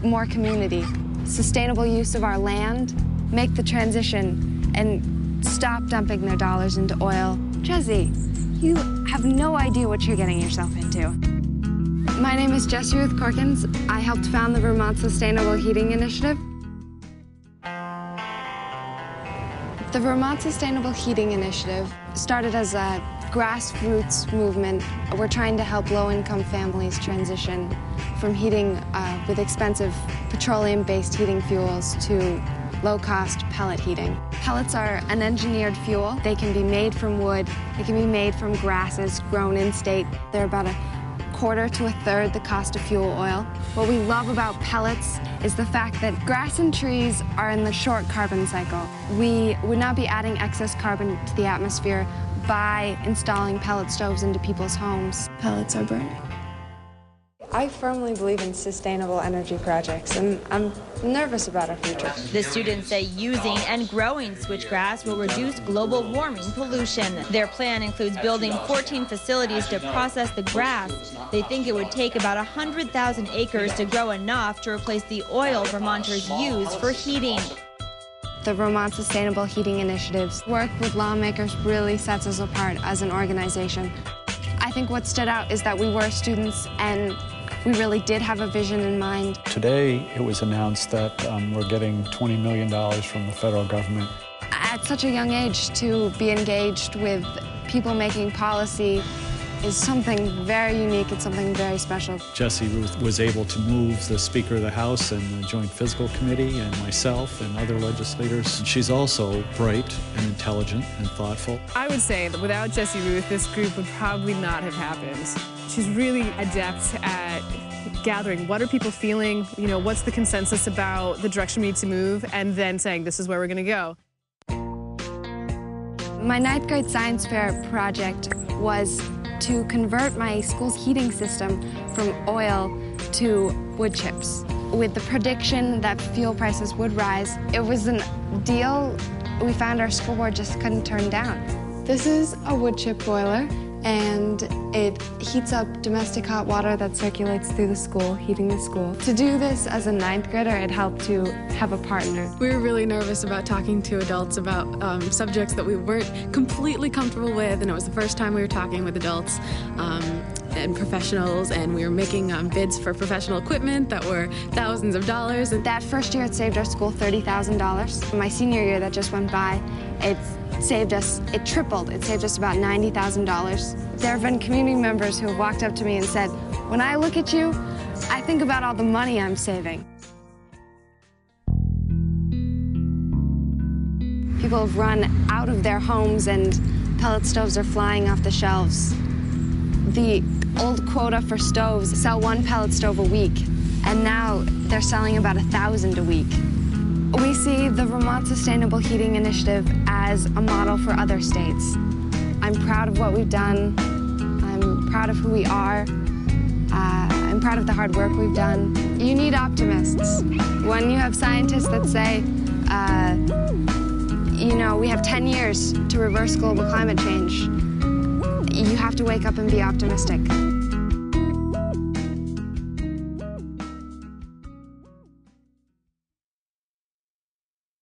more community, sustainable use of our land, make the transition, and stop dumping their dollars into oil. Jessie, you have no idea what you're getting yourself into. My name is Jessie Ruth Corkins. I helped found the Vermont Sustainable Heating Initiative. The Vermont Sustainable Heating Initiative started as a grassroots movement. We're trying to help low-income families transition from heating with expensive petroleum-based heating fuels to low-cost pellet heating. Pellets are an engineered fuel. They can be made from wood. They can be made from grasses grown in-state. They're about a quarter to a third the cost of fuel oil. What we love about pellets is the fact that grass and trees are in the short carbon cycle. We would not be adding excess carbon to the atmosphere by installing pellet stoves into people's homes. Pellets are burning. I firmly believe in sustainable energy projects, and I'm nervous about our future. The students say using and growing switchgrass will reduce global warming pollution. Their plan includes building 14 facilities to process the grass. They think it would take about 100,000 acres to grow enough to replace the oil Vermonters use for heating. The Vermont Sustainable Heating Initiative's work with lawmakers really sets us apart as an organization. I think what stood out is that we were students and we really did have a vision in mind. Today, it was announced that we're getting $20 million from the federal government. At such a young age, to be engaged with people making policy is something very unique. It's something very special. Jessie Ruth was able to move the Speaker of the House and the Joint Physical Committee and myself and other legislators. And she's also bright and intelligent and thoughtful. I would say that without Jessie Ruth, this group would probably not have happened. She's really adept at gathering what are people feeling, what's the consensus about the direction we need to move, and then saying this is where we're going to go. My 9th grade science fair project was to convert my school's heating system from oil to wood chips. With the prediction that fuel prices would rise, it was a deal we found our school board just couldn't turn down. This is a wood chip boiler, and it heats up domestic hot water that circulates through the school, heating the school. To do this as a 9th grader, it helped to have a partner. We were really nervous about talking to adults about subjects that we weren't completely comfortable with, and it was the first time we were talking with adults and professionals, and we were making bids for professional equipment that were thousands of dollars. That first year, it saved our school $30,000. My senior year that just went by, it tripled. It saved us about $90,000. There have been community members who have walked up to me and said, when I look at you, I think about all the money I'm saving. People have run out of their homes and pellet stoves are flying off the shelves. The old quota for stoves sell 1 pellet stove a week, and now they're selling about 1,000 a week. We see the Vermont Sustainable Heating Initiative as a model for other states. I'm proud of what we've done. I'm proud of who we are. I'm proud of the hard work we've done. You need optimists. When you have scientists that say, we have 10 years to reverse global climate change, you have to wake up and be optimistic.